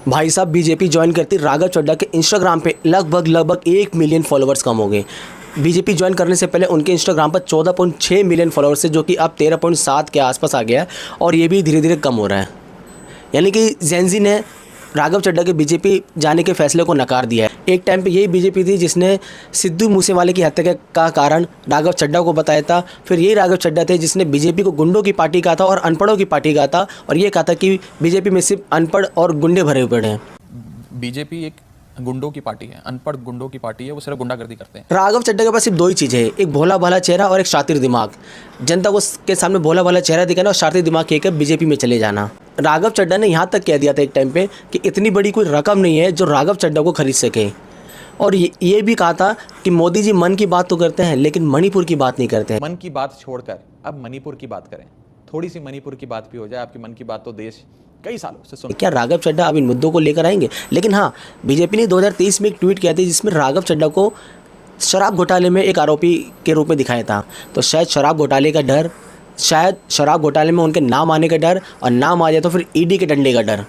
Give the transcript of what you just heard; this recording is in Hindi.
भाई साहब बीजेपी ज्वाइन करती राघव चड्ढा के इंस्टाग्राम पे लगभग 1 मिलियन फॉलोअर्स कम हो गए। बीजेपी ज्वाइन करने से पहले उनके इंस्टाग्राम पर 14.6 मिलियन फॉलोअर्स है, जो कि अब 13.7 के आसपास आ गया है और ये भी धीरे धीरे कम हो रहा है। यानी कि जेनजी ने राघव चड्ढा के बीजेपी जाने के फैसले को नकार दिया है। एक टाइम पे यही बीजेपी थी जिसने सिद्धू मूसेवाले की हत्या का कारण राघव चड्ढा को बताया था। फिर यही राघव चड्ढा थे जिसने बीजेपी को गुंडों की पार्टी कहा था और अनपढ़ों की पार्टी कहा था, और ये कहा था कि बीजेपी में सिर्फ अनपढ़ और गुंडे भरे हुए हैं। बीजेपी एक गुंडों की पार्टी है, अनपढ़ गुंडों की पार्टी है, वो सिर्फ गुंडागर्दी करते हैं। राघव चड्ढा के पास सिर्फ दो ही चीज़ें हैं, एक भोला भाला चेहरा और एक शातिर दिमाग। जनता को के सामने भोला भाला चेहरा दिखाना और शातिर दिमाग कहकर बीजेपी में चले जाना। राघव चड्ढा ने यहाँ तक कह दिया था एक टाइम पे कि इतनी बड़ी कोई रकम नहीं है जो राघव चड्ढा को खरीद सके, और ये भी कहा था कि मोदी जी मन की बात तो करते हैं लेकिन मणिपुर की बात नहीं करते हैं। मन की बात छोड़कर अब मणिपुर की बात करें, थोड़ी सी मणिपुर की बात भी हो जाए। आपकी मन की बात तो देश कई सालों से सुन। क्या राघव चड्ढा अब इन मुद्दों को लेकर आएंगे? लेकिन हाँ, बीजेपी ने 2023 में एक ट्वीट किया था जिसमें राघव चड्ढा को शराब घोटाले में एक आरोपी के रूप में दिखाया था। तो शायद शराब घोटाले का डर, शायद शराब घोटाले में उनके नाम आने का डर, और नाम आ जाए तो फिर ईडी के डंडे का डर।